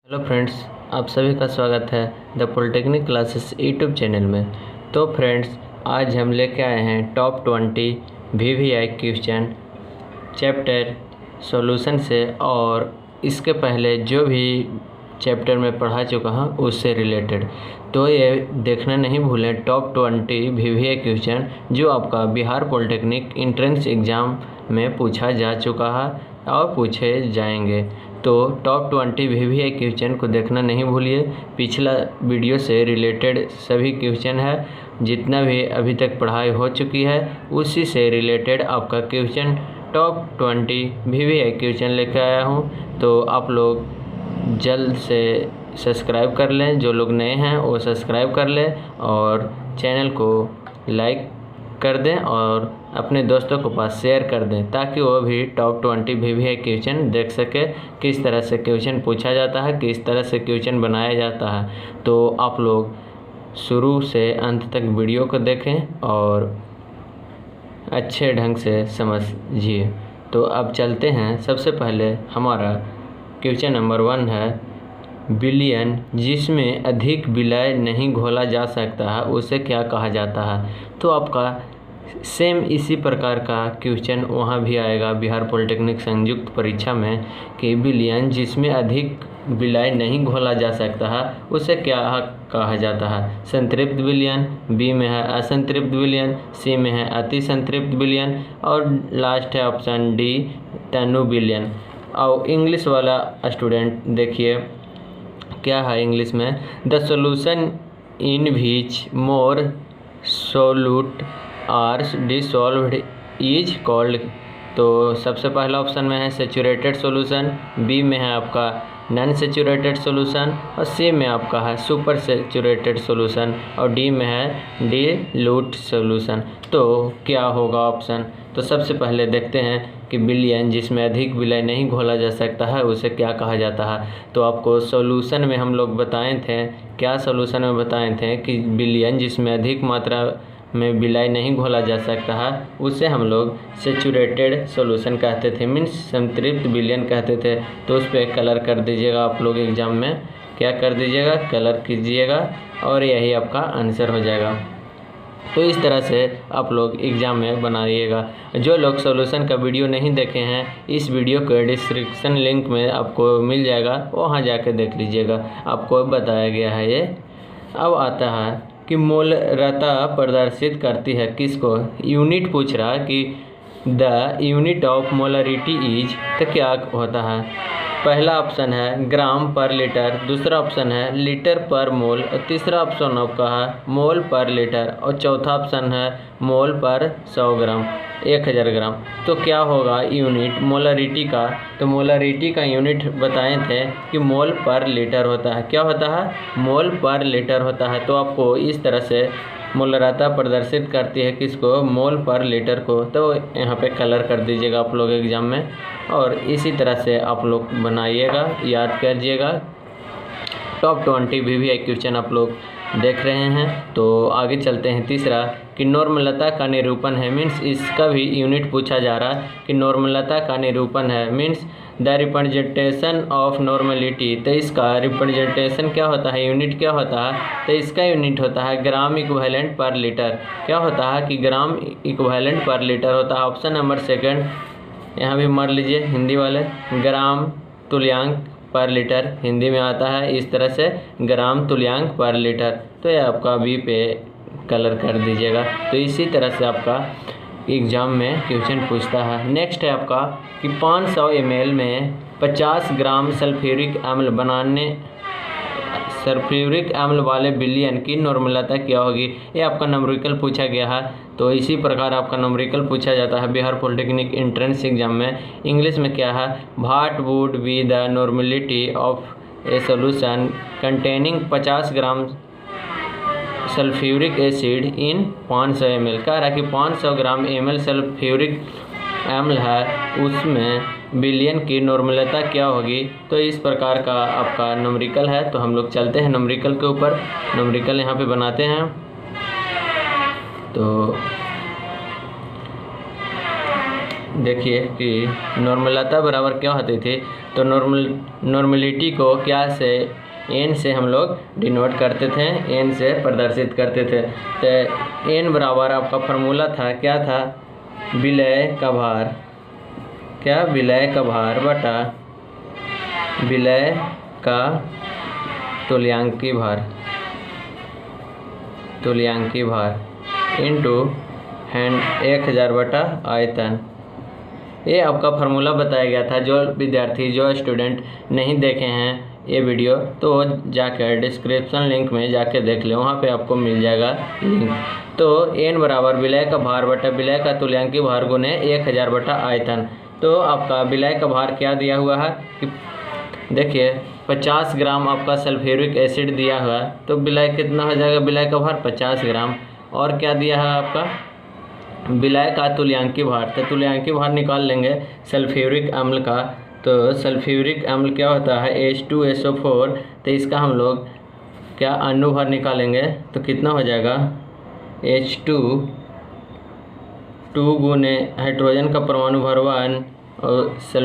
Hello friends, आप सभी का स्वागत है the polytechnic classes YouTube channel में। तो फ्रेंड्स, आज हम लेके आए हैं top 20 VVI question chapter solution से, और इसके पहले जो भी चैप्टर में पढ़ा चुका हूँ उससे रिलेटेड। तो ये देखना नहीं भूलें टॉप 20 VVI क्वेश्चन जो आपका बिहार पॉलिटेक्निक एंट्रेंस एग्ज़ाम में पूछा जा चुका है और पूछे जाएंगे। तो टॉप 20 VVI क्वेश्चन को देखना नहीं भूलिए। पिछला वीडियो से रिलेटेड सभी क्वेश्चन है, जितना भी अभी तक पढ़ाई हो चुकी है उसी से रिलेटेड आपका क्वेश्चन टॉप 20 VVI क्वेश्चन लेकर आया हूँ। तो आप लोग जल्द से सब्सक्राइब कर लें, जो लोग नए हैं वो सब्सक्राइब कर लें और चैनल को लाइक कर दें और अपने दोस्तों को पास शेयर कर दें ताकि वो भी टॉप 20 VVI क्वेश्चन देख सके, किस तरह से क्वेश्चन पूछा जाता है, किस तरह से क्वेश्चन बनाया जाता है। तो आप लोग शुरू से अंत तक वीडियो को देखें और अच्छे ढंग से समझिए। तो अब चलते हैं। सबसे पहले हमारा क्वेश्चन नंबर 1 है बिलियन जिसमें अधिक विलय नहीं घोला जा सकता है उसे क्या कहा जाता है। तो आपका सेम इसी प्रकार का क्वेश्चन वहाँ भी आएगा बिहार पॉलिटेक्निक संयुक्त परीक्षा में कि बिलियन जिसमें अधिक विलय नहीं घोला जा सकता है उसे क्या कहा जाता है। संतृप्त विलयन, बी में है असंतृप्त विलयन, सी में है अति संतृप्त विलयन और लास्ट है ऑप्शन डी तनु विलयन। और इंग्लिश वाला स्टूडेंट देखिए क्या है इंग्लिश में, the solution in which more solute are dissolved is called. तो सबसे पहला ऑप्शन में है सेचुरेटेड सॉल्यूशन, बी में है आपका नॉन सेचुरेटेड सॉल्यूशन और सी में आपका है सुपर सेचुरेटेड सॉल्यूशन और डी में है डिल्यूट सॉल्यूशन। तो क्या होगा ऑप्शन। तो सबसे पहले देखते हैं कि बिलियन जिसमें अधिक विलय नहीं घोला जा सकता है उसे क्या कहा जाता है। तो आपको सॉल्यूशन में हम लोग बताए थे, क्या सॉल्यूशन में बताए थे कि बिलियन जिसमें अधिक मात्रा में विलय नहीं घोला जा सकता है उसे हम लोग सेचुरेटेड सॉल्यूशन कहते थे, मीन्स संतृप्त विलयन कहते थे। तो उस पर कलर कर दीजिएगा आप लोग एग्जाम में, क्या कर दीजिएगा, कलर कीजिएगा और यही आपका आंसर हो जाएगा। तो इस तरह से आप लोग एग्ज़ाम में बनाइएगा। जो लोग सॉल्यूशन का वीडियो नहीं देखे हैं इस वीडियो के डिस्क्रिप्शन लिंक में आपको मिल जाएगा, वहाँ जाकर देख लीजिएगा, आपको बताया गया है ये। अब आता है कि मोलरता प्रदर्शित करती है किसको। यूनिट पूछ रहा है कि the unit of molarity is, तो क्या होता है। पहला ऑप्शन है ग्राम पर लीटर, दूसरा ऑप्शन है लीटर पर मोल और तीसरा ऑप्शन आपका है मोल पर लीटर और चौथा ऑप्शन है मोल पर 100 ग्राम 1000 ग्राम। तो क्या होगा यूनिट मोलरिटी का। तो मोलरिटी का यूनिट बताए थे कि मोल पर लीटर होता है। क्या होता है, मोल पर लीटर होता है। तो आपको इस तरह से मोलरता प्रदर्शित करती है किसको, मोल पर लीटर को। तो यहाँ पे कलर कर दीजिएगा आप लोग एग्जाम में और इसी तरह से आप लोग बनाइएगा, याद करिएगा। टॉप 20 VVI क्वेश्चन आप लोग देख रहे हैं। तो आगे चलते हैं। तीसरा कि नॉर्मलता का निरूपण है, मीन्स इसका भी यूनिट पूछा जा रहा है कि नॉर्मलता का निरूपण है, means the representation of normality. तो इसका रिप्रेजेंटेशन क्या होता है, यूनिट क्या होता है। तो इसका यूनिट होता है ग्राम इक्विवेलेंट पर लीटर। क्या होता है कि ग्राम इक्विवेलेंट पर लीटर होता है। ऑप्शन नंबर 2 यहाँ भी मार लीजिए हिंदी वाले, ग्राम तुल्यांक पर लीटर हिंदी में आता है इस तरह से, ग्राम तुल्यांक पर लीटर। तो ये आपका बी पे कलर कर दीजिएगा। तो इसी तरह से आपका एग्ज़ाम में क्वेश्चन पूछता है। नेक्स्ट है आपका कि 500 ml में 50 ग्राम सल्फ्यूरिक अम्ल बनाने सल्फ्यूरिक अम्ल वाले बिलियन की नॉर्मलता क्या होगी। ये आपका न्यूमेरिकल पूछा गया है। तो इसी प्रकार आपका न्यूमेरिकल पूछा जाता है बिहार पॉलिटेक्निक एंट्रेंस एग्जाम में। इंग्लिश में क्या है, what would be the normality of a solution containing 50 gram sulphuric acid in 500 ml। कह रहा है कि 500 ग्राम ml सल्फ्यूरिक अम्ल है उसमें बिलियन की नॉर्मलता क्या होगी। तो इस प्रकार का आपका न्यूमेरिकल है। तो हम लोग चलते हैं न्यूमेरिकल के ऊपर। न्यूमेरिकल यहाँ पे बनाते हैं। तो देखिए कि नॉर्मलता बराबर क्या होती थी, तो नॉर्मलिटी को क्या से एन से हम लोग डिनोट करते थे, एन से प्रदर्शित करते थे। तो एन बराबर आपका फार्मूला था, क्या था, विलय का भार, क्या, विलय का भार बटा विलय का तुल्यांकी भार इंटू 1000 बटा आयतन। ये आपका फार्मूला बताया गया था। जो विद्यार्थी, जो स्टूडेंट नहीं देखे हैं ये वीडियो, तो जाकर डिस्क्रिप्शन लिंक में जाके देख ले, वहाँ पे आपको मिल जाएगा लिंक। तो एन बराबर विलय का भार बटा विलय का तुल्यांकी भार गुने 1000 बटा आयतन। तो आपका विलय का भार क्या दिया हुआ है कि देखिए 50 ग्राम आपका सल्फ्यूरिक एसिड दिया हुआ है, तो विलय कितना हो जाएगा, विलय का भार 50 ग्राम। और क्या दिया है आपका, विलय का तुल्यांकी भार, तो तुल्यांकी भार निकाल लेंगे सल्फ्यूरिक अम्ल का। तो सल्फ्यूरिक अम्ल क्या होता है, H2SO4, तो इसका हम लोग क्या अनुभार निकालेंगे, तो कितना हो जाएगा, H2 गुने हाइड्रोजन का परमाणु भार 1 और S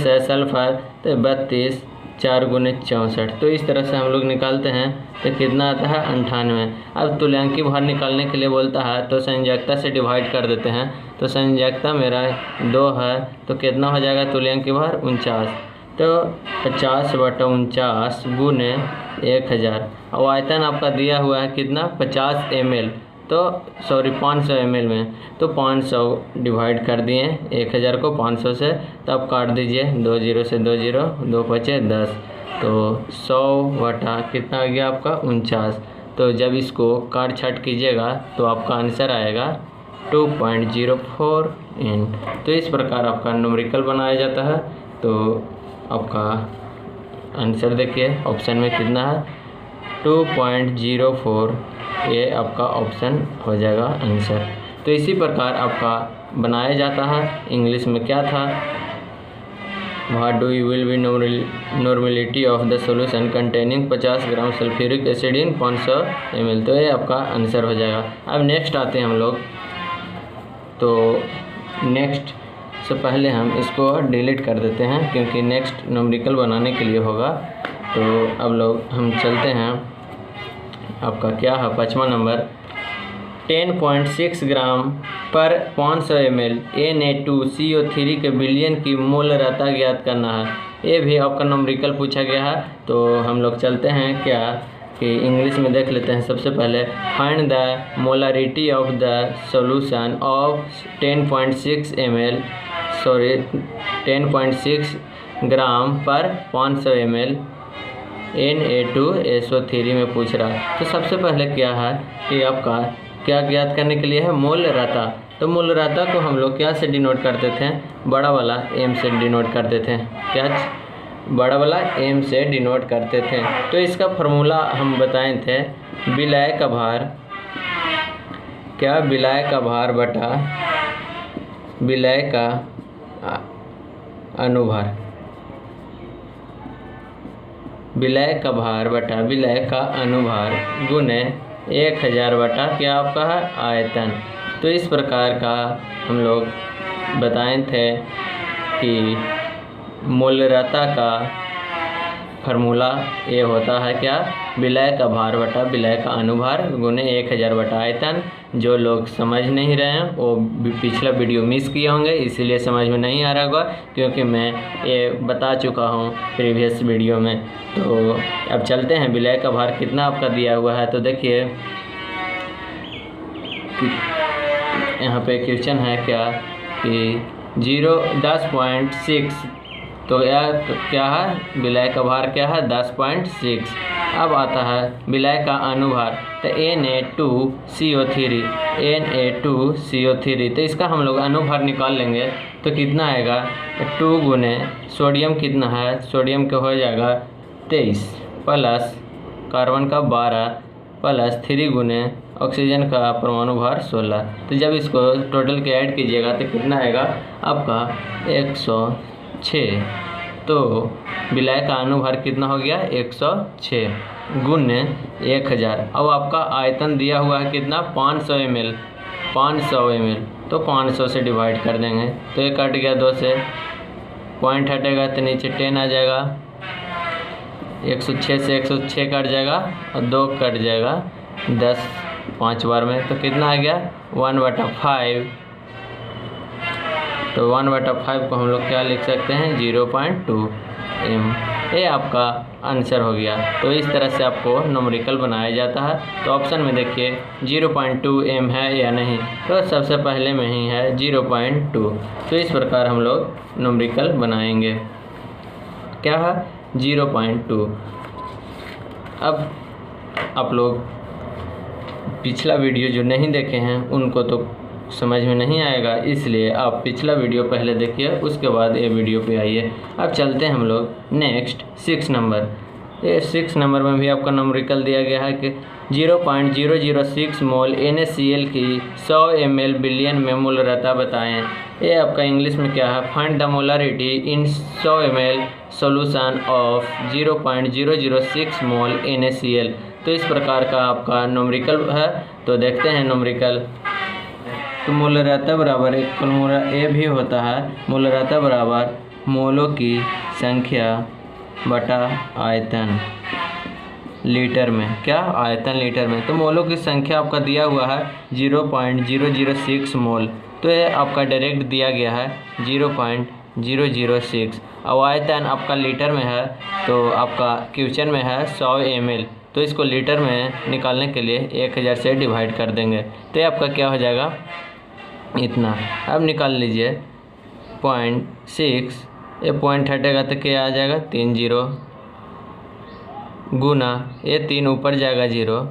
है सल्फर, तो 32, 4 गुने 64। तो इस तरह से हम लोग निकालते हैं, तो कितना आता है 98। अब तुल्यांकी भार निकालने के लिए बोलता है, तो संयोजकता से डिवाइड कर देते हैं। तो संयोजकता मेरा 2 है, तो कितना हो जाएगा तुल्यांकी भार 49। तो 50 बटा 49 गुने 1000। और आयतन आपका दिया हुआ है कितना, 50 ml, तो 500 ml में, तो 500 डिवाइड कर दिए 1000 को 500 से, तब काट दीजिए 2 0 से 2 0, 2 5 10, तो 100 बटा कितना आ गया आपका 49। तो जब इसको काट छाट कीजिएगा तो आपका आंसर आएगा 2.04 N। तो इस प्रकार आपका न्यूमेरिकल बनाया जाता है। तो आपका आंसर देखिए ऑप्शन में कितना है, 2.04, ये आपका ऑप्शन हो जाएगा आंसर। तो इसी प्रकार आपका बनाया जाता है। इंग्लिश में क्या था, what do you will be normality of the solution containing 50 gram sulphuric acid in 500 ml, तो ये आपका आंसर हो जाएगा। अब नेक्स्ट आते हैं हम लोग। तो नेक्स्ट से पहले हम इसको डिलीट कर देते हैं, क्योंकि नेक्स्ट न्यूमेरिकल बनाने के लिए होगा। तो अब लोग हम चलते हैं, आपका क्या है 5वां नंबर, 10.6 ग्राम पर 500 ml Na2CO3 के बिलियन की मोलरता ज्ञात करना है। ये भी आपका न्यूमेरिकल पूछा गया है। तो हम लोग चलते हैं क्या कि इंग्लिश में देख लेते हैं। सबसे पहले find the molarity of the solution of 10.6 ग्राम पर 500 ml Na2SO3 में पूछ रहा है। तो सबसे पहले क्या है कि आपका क्या ज्ञात करने के लिए है, मोलरता। तो मोलरता को हम लोग क्या से डिनोट करते थे, बड़ा वाला M से डिनोट करते थे, क्या, बड़ा वाला M से डिनोट करते थे। तो इसका फार्मूला हम बताए थे, विलय का भार, क्या, विलय का भार बटा विलय का अनुभार, विलय का भार बटा विलय का अनुभार गुने 1000 बटा क्या आपका है आयतन। तो इस प्रकार का हम लोग बताए थे कि मोलरता का फार्मूला ये होता है क्या, विलय का भार बटा विलय का अनुभार गुने 1000 बटा आयतन। जो लोग समझ नहीं रहे हैं वो पिछला वीडियो मिस किए होंगे, इसीलिए समझ में नहीं आ रहा होगा, क्योंकि मैं ये बता चुका हूँ प्रीवियस वीडियो में। तो अब चलते हैं, विलय का भार कितना आपका दिया हुआ है। तो देखिए यहाँ पे क्वेश्चन है क्या कि 10.6, तो यह क्या है, विलय का भार क्या है 10.6। अब आता है विलय का अनुभार, तो Na2CO3, तो इसका हम लोग अनुभार निकाल लेंगे। तो कितना आएगा, 2 गुने सोडियम कितना है, सोडियम का हो जाएगा 23 प्लस कार्बन का 12 प्लस 3 गुने ऑक्सीजन का परमाणु भार 16। तो जब इसको टोटल के ऐड कीजिएगा तो कितना आएगा आपका 106। तो विलय का अनुभार कितना हो गया 106 गुने 1000। अब आपका आयतन दिया हुआ है कितना 500 ml, 500 ml, तो 500 से डिवाइड कर देंगे तो ये कट गया 2 से, पॉइंट हटेगा तो नीचे 10 आ जाएगा, 106 से 106 कट जाएगा और 2 कट जाएगा 10 5 बार में, तो कितना आ गया 1/5। तो 1/5 को हम लोग क्या लिख सकते हैं 0.2 m। ये आपका आंसर हो गया। तो इस तरह से आपको न्यूमेरिकल बनाया जाता है। तो ऑप्शन में देखिए 0.2 m है या नहीं, तो सबसे पहले में ही है 0.2। तो इस प्रकार हम लोग न्यूमेरिकल बनाएंगे, क्या है 0.2। अब आप लोग पिछला वीडियो जो नहीं देखे हैं उनको तो समझ में नहीं आएगा, इसलिए आप पिछला वीडियो पहले देखिए, उसके बाद ये वीडियो पे आइए। अब चलते हैं हम लोग नेक्स्ट 6 नंबर। ये 6 नंबर में भी आपका न्यूमेरिकल दिया गया है कि 0.006 मोल NaCl की 100 ml बिलियन में मोलरता बताएं। ये आपका इंग्लिश में क्या है, find the molarity in 100 ml solution of 0.006 mole NaCl। तो इस प्रकार का आपका न्यूमेरिकल है। तो देखते हैं न्यूमेरिकल। तो मोलरता बराबर एक फॉर्मूला ए भी होता है, मोलरता बराबर मोलों की संख्या बटा आयतन लीटर में, क्या आयतन लीटर में। तो मोलों की संख्या आपका दिया हुआ है 0.006 मोल, तो ये आपका डायरेक्ट दिया गया है 0.006। अब आयतन आपका लीटर में है, तो आपका क्वेश्चन में है 100 ml, तो इसको लीटर में निकालने के लिए 1000 से डिवाइड कर देंगे, तो ये आपका क्या हो जाएगा इतना। अब निकाल लीजिए 0.6, ये पॉइंट हटेगा तो क्या आ जाएगा 30 गुना ये 3 ऊपर जाएगा 0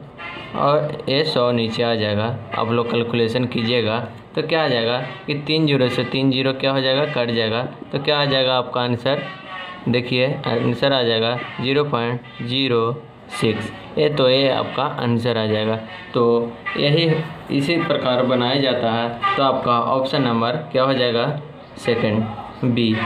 और ये 100 नीचे आ जाएगा। आप लोग कैलकुलेशन कीजिएगा तो क्या आ जाएगा कि 3 0 से 3 0 क्या हो जाएगा कट जाएगा, तो क्या आ जाएगा आपका आंसर, देखिए आंसर आ जाएगा 0.06। ये आपका आंसर आ जाएगा। तो यही इसी प्रकार बनाया जाता है। तो आपका ऑप्शन नंबर क्या हो जाएगा सेकंड बी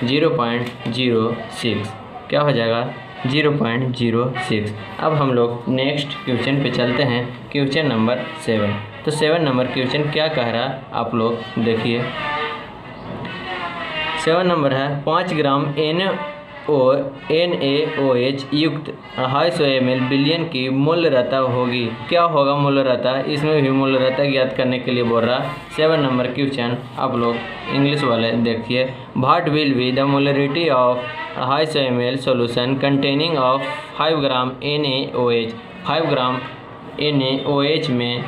0.06 क्या हो जाएगा 0.06। अब हम लोग नेक्स्ट क्वेश्चन पे चलते हैं, क्वेश्चन नंबर 7। तो 7 नंबर क्वेश्चन क्या कह रहा है आप लोग देखिए। 7 नंबर है 5 ग्राम NaOH युक्त 250 ml बिलियन की मोलरता होगी, क्या होगा मोलरता। इसमें भी मोलरता ज्ञात करने के लिए बोल रहा। 7 नंबर क्वेश्चन आप लोग इंग्लिश वाले देखिए। What will be the molarity of 250 ml solution containing of 5 gram NaOH। 5 gram NaOH में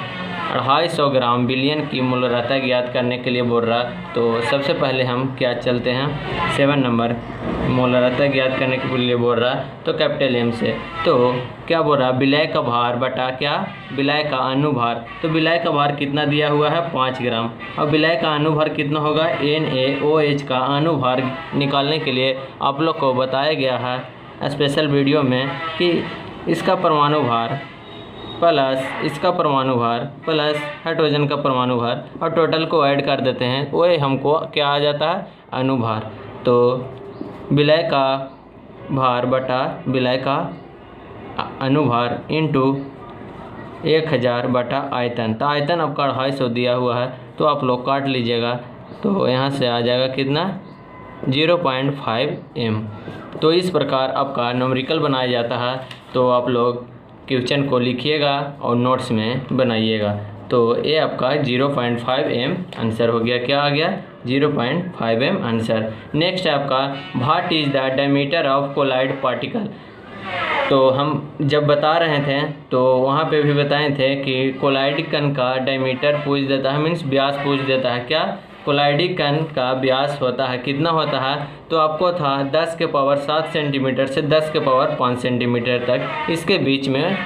250 ग्राम बिलियन की मोलरता ज्ञात करने के लिए बोल रहा। तो सबसे पहले हम क्या चलते हैं 7 नंबर मोलरता ज्ञात करने के लिए बोल रहा, तो कैपिटल M से। तो क्या बोल रहा विलय का भार बटा क्या विलय का अनुभार। तो विलय का भार कितना दिया हुआ है 5 ग्राम। अब विलय का अनुभार कितना होगा NaOH का अनुभार निकालने के लिए आप लोग को बताया गया है स्पेशल वीडियो में कि इसका परमाणु भार प्लस इसका परमाणु भार प्लस हाइड्रोजन का परमाणु भार और टोटल को ऐड कर देते हैं, वही हमको क्या आ जाता है अनुभार। तो विलय का भार बटा विलय का अनुभार इंटू 1000 बटा आयतन। तो आयतन आपका 250 दिया हुआ है, तो आप लोग काट लीजिएगा तो यहाँ से आ जाएगा कितना 0.5 m। तो इस प्रकार आपका न्यूमेरिकल बनाया जाता है। तो आप लोग क्वेश्चन को लिखिएगा और नोट्स में बनाइएगा। तो ये आपका 0.5 m आंसर हो गया, क्या आ गया 0.5 m आंसर। नेक्स्ट है आपका what is the diameter of colloid particle. तो हम जब बता रहे थे तो वहाँ पे भी बताए थे कि कोलाइड कण का डायमीटर पूछ देता है, मीन्स व्यास पूछ देता है। क्या कोलाइडी कण का व्यास होता है कितना होता है, तो आपको था 10 के पावर 7 सेंटीमीटर से 10 के पावर 5 सेंटीमीटर तक, इसके बीच में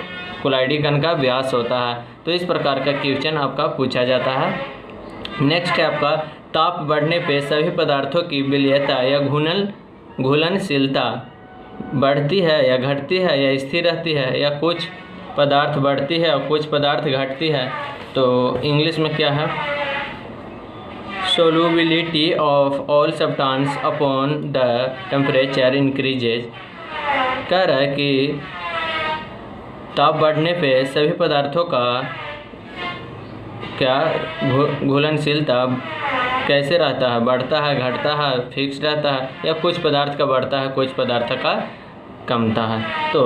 कोलाइडी कण का व्यास होता है। तो इस प्रकार का क्वेश्चन आपका पूछा जाता है। नेक्स्ट है आपका ताप बढ़ने पे सभी पदार्थों की विलयता या घुलनशीलता बढ़ती है या घटती है या स्थिर रहती है, या कुछ पदार्थ बढ़ती है और कुछ पदार्थ घटती है। तो इंग्लिश में क्या है solubility of all substance upon the temperature increases। कह रहा है कि ताप बढ़ने पे सभी पदार्थों का क्या घुलनशीलता कैसे रहता है, बढ़ता है, घटता है, फिक्स रहता है, या कुछ पदार्थ का बढ़ता है, कुछ पदार्थ का कमता है। तो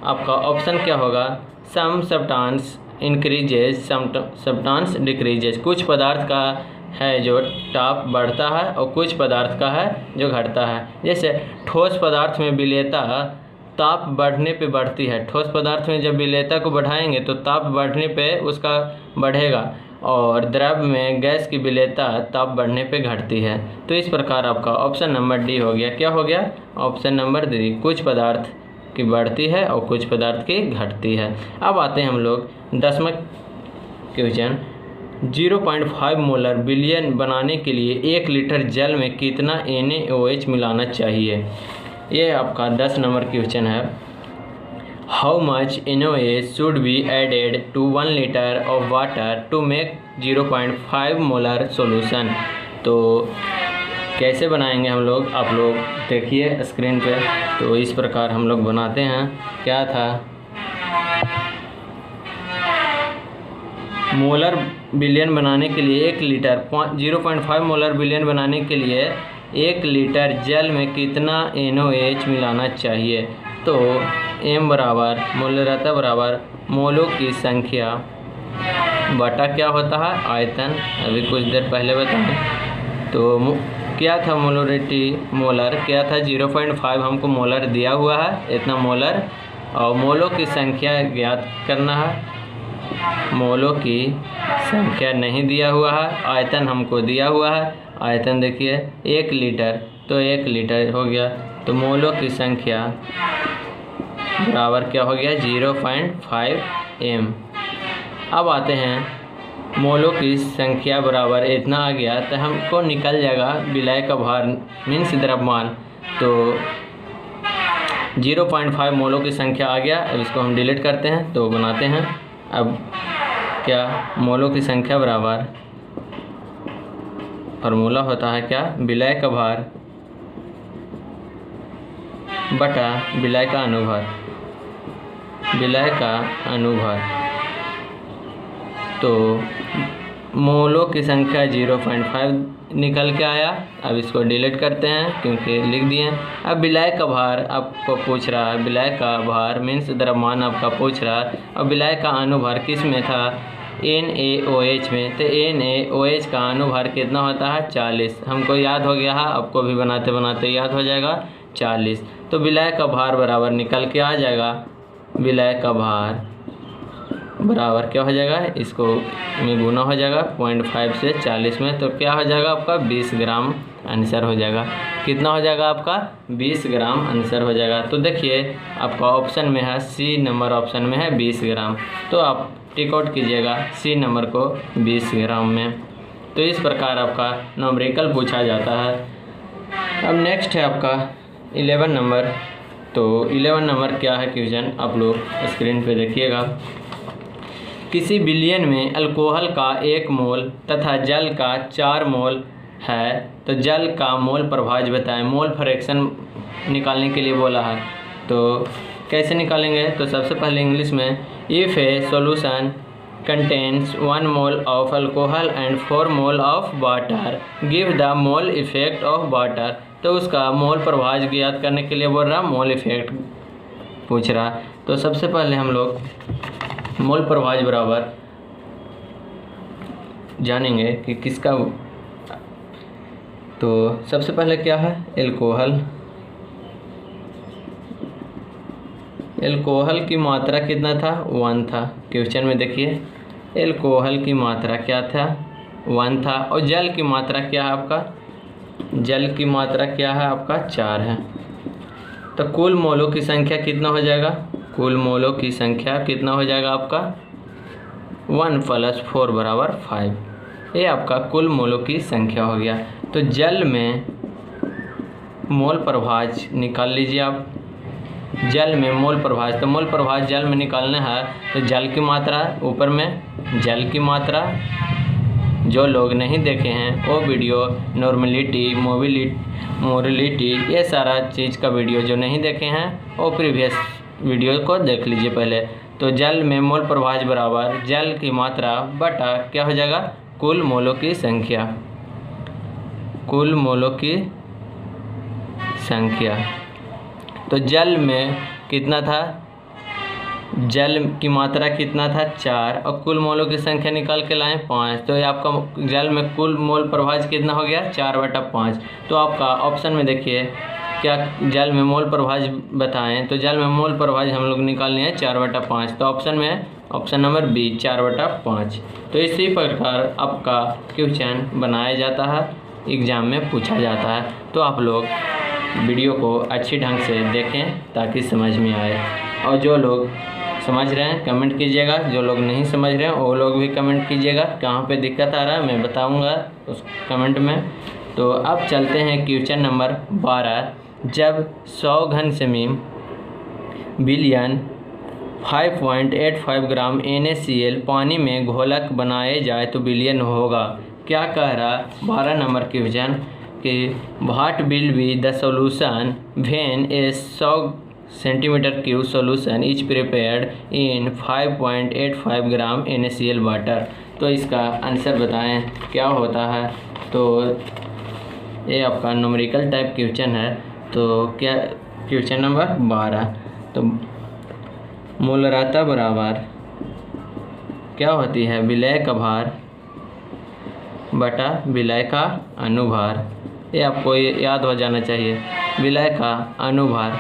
आपका ऑप्शन क्या होगा, some substance increases some substance decreases. कुछ पदार्थ का है जो ताप बढ़ता है और कुछ पदार्थ का है जो घटता है। जैसे ठोस पदार्थ में विलेयता ताप बढ़ने पे बढ़ती है। ठोस पदार्थ में जब विलेयता को बढ़ाएंगे तो ताप बढ़ने पे उसका बढ़ेगा, और द्रव में गैस की विलेयता ताप बढ़ने पे घटती है। तो इस प्रकार आपका ऑप्शन नंबर डी हो गया। क्या हो गया, ऑप्शन नंबर डी, कुछ पदार्थ की बढ़ती है और कुछ पदार्थ की घटती है। अब आते हैं हम लोग 10वां क्वेश्चन। 0.5 मोलर बिलियन बनाने के लिए 1 लीटर जल में कितना NaOH मिलाना चाहिए। ये आपका 10 नंबर क्वेश्चन है। How much NaOH should be added to 1 litre of water to make 0.5 molar solution. तो कैसे बनाएंगे हम लोग, आप लोग देखिए स्क्रीन पे। तो इस प्रकार हम लोग बनाते हैं। क्या था, मोलर बिलियन बनाने के लिए 1 लीटर 0.5 मोलर बिलियन बनाने के लिए 1 लीटर जल में कितना NaOH मिलाना चाहिए। तो m बराबर मोलरता बराबर मोलों की संख्या बटा क्या होता है, आयतन। अभी कुछ देर पहले बताएं। तो क्या था मोलरिटी, मोलर क्या था 0.5, हमको मोलर दिया हुआ है इतना मोलर, और मोलों की संख्या ज्ञात करना है। मोलों की संख्या नहीं दिया हुआ है, आयतन हमको दिया हुआ है। आयतन देखिए 1 लीटर, तो 1 लीटर हो गया। तो मोलों की संख्या बराबर क्या हो गया 0.5 m। अब आते हैं मोलों की संख्या बराबर इतना आ गया, तो हमको निकल जाएगा विलय का भार मीन्स द्रव्यमान। तो 0.5 मोलों की संख्या आ गया। अब इसको हम डिलीट करते हैं तो बनाते हैं। अब क्या, मोलों की संख्या बराबर फार्मूला होता है क्या, विलय का भार बटा विलय का अनुभार, विलय का अनुभार। तो मोलों की संख्या 0.5 निकल के आया। अब इसको डिलीट करते हैं क्योंकि लिख दिए। अब विलय का भार आपको पूछ रहा है, विलय का भार मीन्स द्रव्यमान आपका पूछ रहा है। अब विलय का अनुभार किस में था, NaOH में। तो NaOH का अनुभार कितना होता है 40। हमको याद हो गया है, आपको भी बनाते बनाते याद हो जाएगा 40। तो विलय का भार बराबर निकल के आ जाएगा, विलय का भार बराबर क्या हो जाएगा, इसको में गुना हो जाएगा 0.5 से 40 में। तो क्या हो जाएगा आपका 20 ग्राम आंसर हो जाएगा। कितना हो जाएगा आपका 20 ग्राम आंसर हो जाएगा। तो देखिए आपका ऑप्शन में है सी नंबर, ऑप्शन में है 20 ग्राम। तो आप टिक आउट कीजिएगा सी नंबर को 20 ग्राम में। तो इस प्रकार आपका न्यूमेरिकल पूछा जाता है। अब नेक्स्ट है आपका 11 नंबर। तो 11 नंबर क्या है क्वेश्चन, आप लोग स्क्रीन पे देखिएगा। किसी बिलियन में अल्कोहल का 1 मोल तथा जल का 4 मोल है, तो जल का मोल प्रभाज्य बताएं। मोल फ्रैक्शन निकालने के लिए बोला है, तो कैसे निकालेंगे। तो सबसे पहले इंग्लिश में, if A solution contains 1 mole of alcohol and 4 mole of water give the mole effect of water. तो उसका मोल प्रभाज्य ज्ञात करने के लिए बोल रहा, मोल इफेक्ट पूछ रहा। तो सबसे पहले हम लोग मोल प्रभाज्य बराबर जानेंगे कि किसका। तो सबसे पहले क्या है, एल्कोहल। एल्कोहल की मात्रा कितना था 1 था। क्वेश्चन में देखिए एल्कोहल की मात्रा क्या था 1 था, और जल की मात्रा क्या है आपका, जल की मात्रा क्या है आपका 4 है। तो कुल मोलों की संख्या कितना हो जाएगा, कुल मोलों की संख्या कितना हो जाएगा आपका 1 + 4 बराबर 5। ये आपका कुल मोलों की संख्या हो गया। तो जल में मोल प्रभाज्य निकाल लीजिए आप। जल में मोल प्रभाज्य, तो मोल प्रभाज्य जल में निकालना है तो जल की मात्रा ऊपर में, जल की मात्रा जो लोग नहीं देखे हैं वो वीडियो नॉर्मलिटी, मोबिलिटी ये सारा चीज़ का वीडियो जो नहीं देखे हैं वो प्रीवियस वीडियो को देख लीजिए पहले। तो जल में मोल प्रवाह बराबर जल की मात्रा बटा क्या हो जाएगा, कुल मोलों की संख्या, कुल मोलों की संख्या। तो जल में कितना था, जल की मात्रा कितना था 4 और कुल मोलों की संख्या निकाल के लाएं 5। तो ये आपका जल में कुल मोल प्रवाह कितना हो गया 4/5। तो आपका ऑप्शन में देखिए क्या जल में मोल प्रवाह बताएं, तो जल में मोल प्रवाह हम लोग निकालने हैं 4/5। तो ऑप्शन में ऑप्शन नंबर बी 4/5। तो इसी प्रकार आपका क्वेश्चन बनाया जाता है, एग्ज़ाम में पूछा जाता है। तो आप लोग वीडियो को अच्छी ढंग से देखें ताकि समझ में आए, और जो लोग समझ रहे हैं कमेंट कीजिएगा, जो लोग नहीं समझ रहे हैं वो लोग भी कमेंट कीजिएगा कहाँ पे दिक्कत आ रहा है, मैं बताऊंगा उस कमेंट में। तो अब चलते हैं क्वेश्चन नंबर 12। जब 100 घन सेमी बिलियन 5.85 ग्राम NaCl पानी में घोलक बनाए जाए तो बिलियन होगा। क्या कह रहा 12 नंबर क्वेश्चन कि what will be the solution when A 100 centimetre cube solution is prepared in 5.85 gram NaCl water. तो इसका आंसर बताएं क्या होता है। तो ये आपका न्यूमेरिकल टाइप क्वेश्चन है। तो क्या क्वेश्चन नंबर 12, तो मूलरता बराबर क्या होती है, विलय का भार बटा विलय का अनुभार। ये आपको याद हो जाना चाहिए, विलय का अनुभार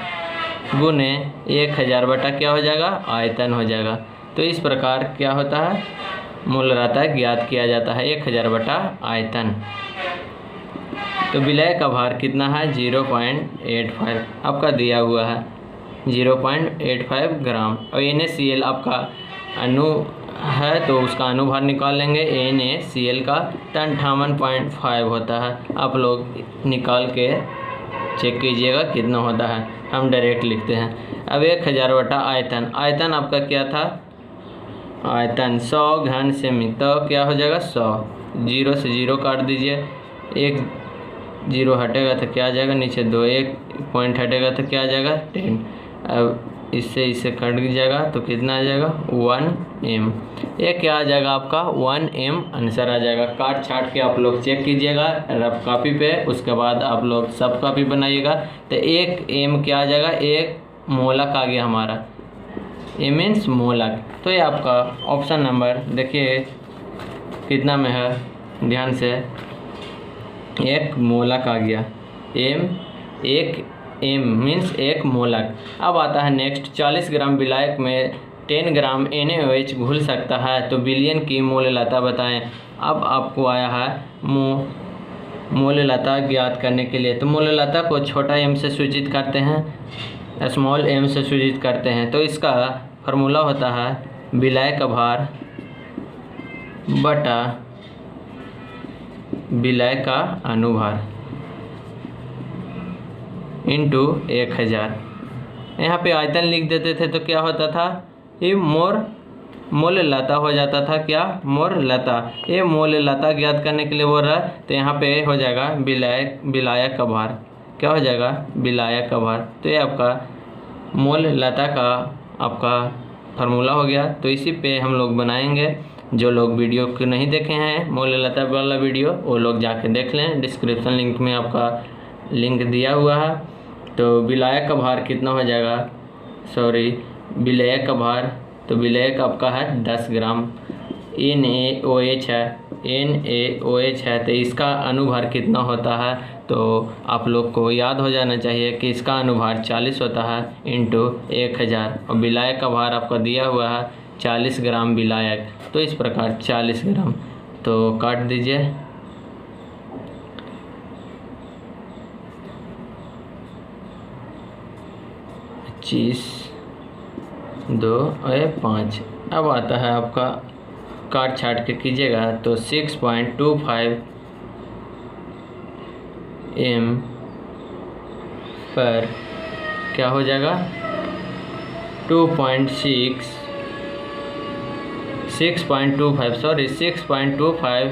गुने 1000 बटा क्या हो जाएगा, आयतन हो जाएगा। तो इस प्रकार क्या होता है, मूलरता ज्ञात किया जाता है 1000 बटा आयतन। तो विलय का भार कितना है 0.85 आपका दिया हुआ है 0.85 ग्राम, और NaCl आपका अणु है तो उसका अनुभार निकाल लेंगे NaCl का 58.5 होता है। आप लोग निकाल के चेक कीजिएगा कितना होता है, हम डायरेक्ट लिखते हैं। अब 1000 बटा आयतन, आयतन आपका क्या था, आयतन 100 घन सेमी, तो क्या हो जाएगा 100, 0 से 0 काट दीजिए, 1 0 हटेगा तो क्या आ जाएगा नीचे 2, 1 पॉइंट हटेगा तो क्या आ जाएगा 10। अब इससे कट जाएगा तो कितना आ जाएगा 1m। ये क्या आ जाएगा आपका 1m आंसर आ जाएगा। काट छाट के आप लोग चेक कीजिएगा रफ कॉपी पे, उसके बाद आप लोग सब कॉपी बनाइएगा। तो 1m क्या आ जाएगा, 1 मोलक आ गया हमारा, m मीन्स मोलक। तो ये आपका ऑप्शन नंबर देखिए कितना में है, ध्यान से 1 मोलक आ गया, m मीन्स 1 मोलक। अब आता है नेक्स्ट, 40 ग्राम विलायक में 10 ग्राम NaOH घुल सकता है तो बिलियन की मोललता बताएं। अब आपको आया है मोललता ज्ञात करने के लिए। तो मोललता को छोटा m से सूचित करते हैं, स्मॉल m से सूचित करते हैं। तो इसका फार्मूला होता है विलय का भार बटा विलय का अनुभार इंटू 1000। यहाँ पे आयतन लिख देते थे तो क्या होता था, ये मोललता हो जाता था, क्या मोललता। ये मोललता ज्ञात करने के लिए बोल रहा है, तो यहाँ पे हो जाएगा विलायक का भार, क्या हो जाएगा विलायक का भार। तो ये आपका मोललता का आपका फार्मूला हो गया। तो इसी पे हम लोग बनाएंगे। जो लोग वीडियो को नहीं देखे हैं मोललता वाला वीडियो, वो लोग जाके देख लें, डिस्क्रिप्शन लिंक में आपका लिंक दिया हुआ है। तो विलायक का भार कितना हो जाएगा, विलयक का भार, तो विलयक आपका है 10 ग्राम, NaOH है, तो इसका अनुभार कितना होता है, तो आप लोग को याद हो जाना चाहिए कि इसका अनुभार 40 होता है इंटू 1000, और विलायक का भार आपका दिया हुआ है 40 ग्राम विलायक। तो इस प्रकार 40 ग्राम, तो काट दीजिए, 25 2 और 5। अब आता है आपका काट छाट के कीजिएगा तो 6.25 m पर क्या हो जाएगा 6.25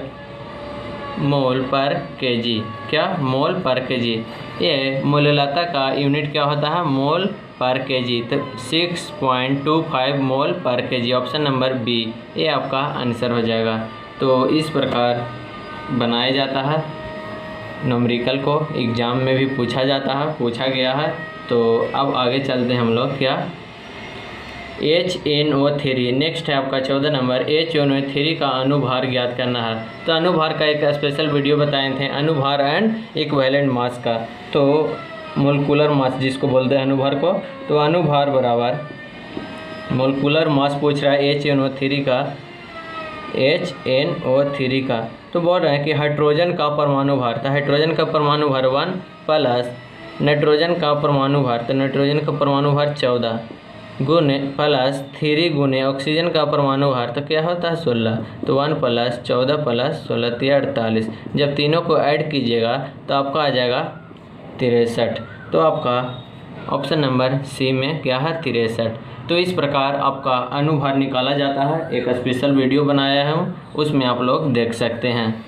मोल पर केजी। क्या? मोल पर केजी। ये मोललता का यूनिट क्या होता है? मोल पर केजी। तो 6.25 मोल पर केजी। ऑप्शन नंबर बी ये आपका आंसर हो जाएगा। तो इस प्रकार बनाया जाता है। न्यूमेरिकल को एग्ज़ाम में भी पूछा गया है। तो अब आगे चलते हैं हम लोग। क्या? HNO3 नेक्स्ट है आपका 14 नंबर। HNO3 का अनुभार ज्ञात करना है। तो अनुभार का एक स्पेशल वीडियो बताए थे, अनुभार एंड इक्विवेलेंट मास का। तो मोलिकुलर मास जिसको बोलते हैं अनुभार को, तो अनुभार बराबर मोलिकुलर मास पूछ रहा है HNO3 का। तो बोल रहे हैं कि हाइड्रोजन का परमाणु भार, तो हाइड्रोजन का परमाणु भार 1 प्लस नाइट्रोजन का परमाणु भार, तो नाइट्रोजन का परमाणु भार 14 गुने प्लस 3 गुने ऑक्सीजन का परमाणु भार, तो क्या होता है 16। तो 1 प्लस 14 प्लस 16 48। जब तीनों को ऐड कीजिएगा तो आपका आ जाएगा 63। तो आपका ऑप्शन नंबर सी में क्या है? 63। तो इस प्रकार आपका अनुभार निकाला जाता है। एक स्पेशल वीडियो बनाया हूँ, उसमें आप लोग देख सकते हैं।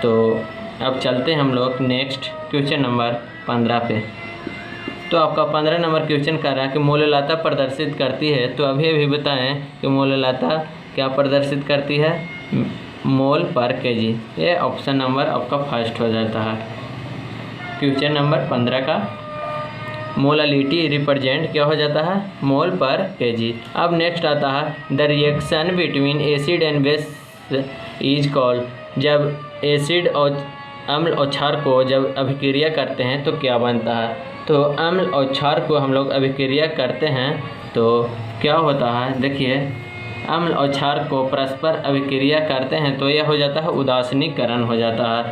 तो अब चलते हैं हम लोग नेक्स्ट क्वेश्चन नंबर 15 पे। तो आपका 15 नंबर क्वेश्चन कर रहा है कि मोललता प्रदर्शित करती है। तो अभी बताएं कि मोललता क्या प्रदर्शित करती है? मोल पर केजी। ये ऑप्शन नंबर आपका फर्स्ट हो जाता है क्वेश्चन नंबर 15 का। मोलालिटी रिप्रेजेंट क्या हो जाता है? मोल पर केजी। अब नेक्स्ट आता है the reaction between acid and base is called. जब एसिड और अम्ल और क्षार को जब अभिक्रिया करते हैं तो क्या बनता है? तो अम्ल और क्षार को हम लोग अभिक्रिया करते हैं तो क्या होता है? देखिए, अम्ल और क्षार को परस्पर अभिक्रिया करते हैं तो यह हो जाता है उदासीनीकरण हो जाता है।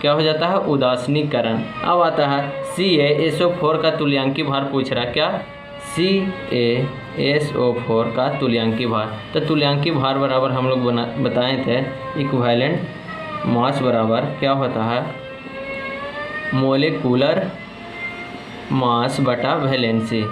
क्या हो जाता है? उदासीनीकरण। अब आता है CaSO4 का तुल्यांकी भार पूछ रहा है। क्या? CaSO4 का तुल्यांकी भार। तो तुल्यांकी भार बराबर हम लोग बताए थे इक्विवेलेंट मास बराबर क्या होता है? मोलिकुलर मास बटा वैलेंसी।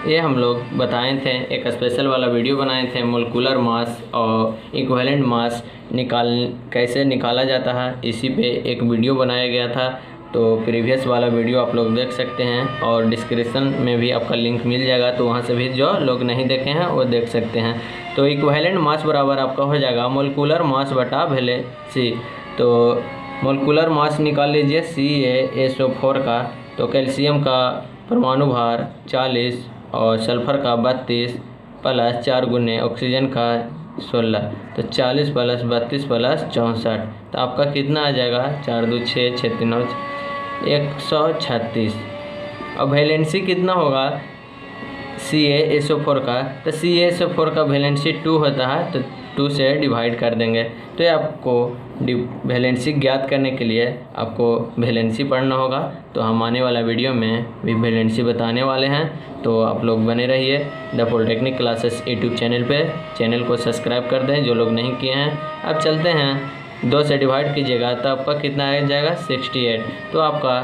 ये हम लोग बताए थे, एक स्पेशल वाला वीडियो बनाए थे मोलिकुलर मास और इक्विवेलेंट मास कैसे निकाला जाता है, इसी पे एक वीडियो बनाया गया था। तो प्रीवियस वाला वीडियो आप लोग देख सकते हैं और डिस्क्रिप्शन में भी आपका लिंक मिल जाएगा, तो वहाँ से भी जो लोग नहीं देखे हैं वो देख सकते हैं। तो इक्विवेलेंट मास बराबर आपका हो जाएगा मोलिकुलर मास बटा वैलेंसी। तो मोलिकुलर मास निकाल लीजिए CaSO4 का। तो कैल्शियम का परमाणु भार 40 और सल्फर का 32 प्लस 4 गुने ऑक्सीजन का 16। तो 40 प्लस 32 प्लस 64। तो आपका कितना आ जाएगा? 4 2 6 6 3 9 136। और वैलेंसी कितना होगा CaSO4 का? तो CaSO4 का वैलेंसी 2 होता है, तो 2 से डिवाइड कर देंगे। तो ये आपको वैलेंसी ज्ञात करने के लिए आपको वैलेंसी पढ़ना होगा। तो हम आने वाला वीडियो में भी वैलेंसी बताने वाले हैं, तो आप लोग बने रहिए the polytechnic classes YouTube channel पे। चैनल को सब्सक्राइब कर दें जो लोग नहीं किए हैं। अब चलते हैं, 2 से डिवाइड कीजिएगा तो आपका कितना आ जाएगा? 68। तो आपका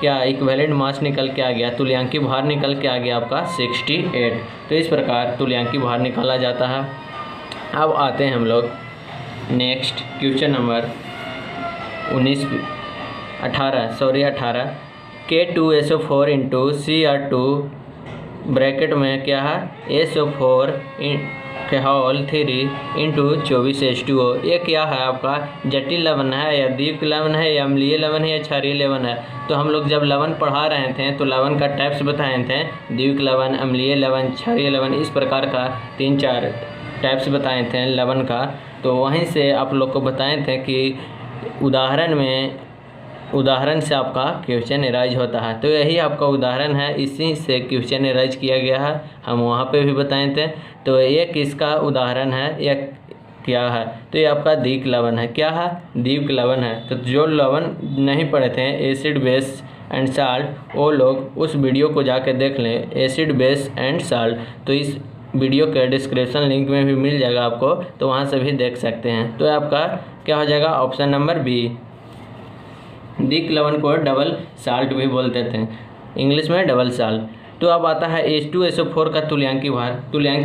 क्या इक्विवेलेंट मास निकल के आ गया, तुल्यांकी भार निकल के आ गया आपका 68। तो इस प्रकार तुल्यांकी भार निकाला जाता है। अब आते हैं हम लोग next question number 18 K2SO4 into Cr2 bracket में क्या है? SO4 के होल 3 इंटू 24H2O। ये क्या है आपका? जटिल लवण है या द्वीप लवण है या अम्लीय लवण है या क्षारीय लवण है? तो हम लोग जब लवण पढ़ा रहे थे तो लवण का टाइप्स बताए थे, द्वीप लवण, अम्लीय लवण, क्षारीय लवण, इस प्रकार का 3-4 टाइप्स बताए थे लवण का। तो वहीं से आप लोग को बताए थे कि उदाहरण से आपका क्वेश्चन एराइज होता है। तो यही आपका उदाहरण है, इसी से क्वेश्चन एराइज किया गया है, हम वहाँ पे भी बताए थे। तो ये किसका उदाहरण है या क्या है? तो ये आपका द्वीप लवण है। क्या है? द्वीप लवण है। तो जो लवण नहीं पढ़े थे एसिड बेस एंड साल्ट, वो लोग उस वीडियो को जाके देख लें, एसिड बेस एंड साल्ट। तो इस वीडियो के डिस्क्रिप्शन लिंक में भी मिल जाएगा आपको, तो वहाँ से भी देख सकते हैं। तो आपका क्या हो जाएगा? Option number B. द्वीप लवण को डबल साल्ट भी बोलते थे, इंग्लिश में डबल साल्ट। तो अब आता है H2SO4 का तुल्यांकी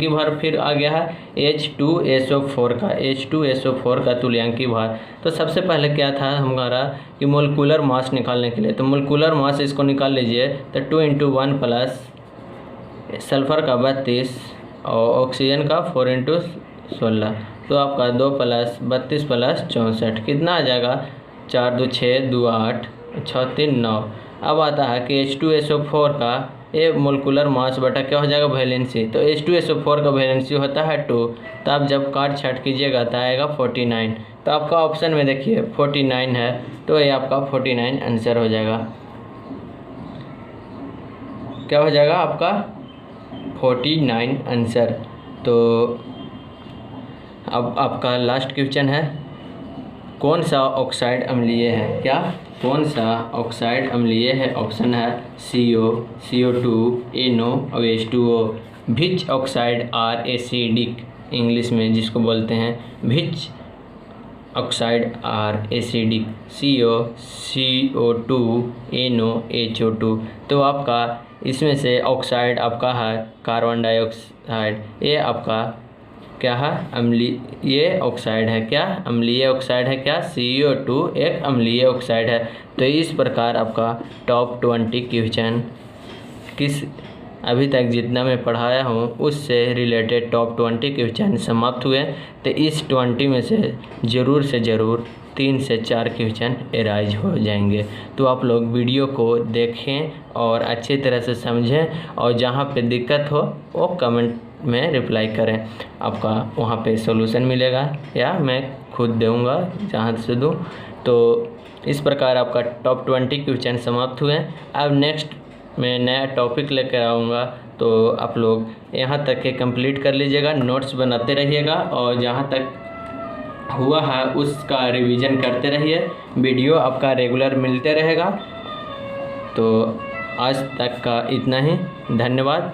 भार फिर आ गया है H2SO4 का तुल्यांकी भार। तो सबसे पहले क्या था हमारा कि मोलिकुलर मास निकालने के लिए, तो मोलिकुलर मास इसको निकाल लीजिए। तो 2 × 1 प्लस सल्फ़र का 32 और ऑक्सीजन का 4 × 16, तो आपका 2 + 32 + 64 कितना आ जाएगा? 4 2 6 2 8 6 3 9। अब आता है कि H2SO4 का ये मोलिकुलर मास बटा क्या हो जाएगा? वैलेंसी। तो H2SO4 का वैलेंसी होता है 2, तो आप जब काट छाट कीजिएगा तो आएगा 49। तो आपका ऑप्शन में देखिए 49 है, तो ये आपका 49 आंसर हो जाएगा। क्या हो जाएगा आपका? 49 आंसर। तो अब आपका लास्ट क्वेश्चन है, कौन सा ऑक्साइड अम्लीय है? क्या कौन सा ऑक्साइड अम्लीय है? ऑप्शन है CO, CO2, NO और H2O। Which oxide are acidic, English में जिसको बोलते हैं which oxide are acidic? CO, CO2, NO, HO2। तो आपका इसमें से ऑक्साइड आपका है कार्बन डाइऑक्साइड। ये आपका क्या है? अम्लीय ऑक्साइड है। क्या अम्लीय ऑक्साइड है? क्या CO2 एक अम्लीय ऑक्साइड है। तो इस प्रकार आपका टॉप 20 क्वेश्चन अभी तक जितना मैं पढ़ाया हूँ उससे रिलेटेड टॉप 20 क्वेश्चन समाप्त हुए। तो इस 20 में से ज़रूर 3 से 4 क्वेश्चन एराइज हो जाएंगे। तो आप लोग वीडियो को देखें और अच्छी तरह से समझें, और जहाँ पे दिक्कत हो वो कमेंट में रिप्लाई करें, आपका वहाँ पे सॉल्यूशन मिलेगा या मैं खुद दूँगा जहाँ से दूँ। तो इस प्रकार आपका टॉप 20 क्वेश्चन समाप्त हुए। अब नेक्स्ट मैं नया टॉपिक लेकर आऊँगा, तो आप लोग यहाँ तक के कंप्लीट कर लीजिएगा, नोट्स बनाते रहिएगा और जहाँ तक हुआ है उसका रिवीजन करते रहिए। वीडियो आपका रेगुलर मिलते रहेगा। तो आज तक का इतना ही, धन्यवाद।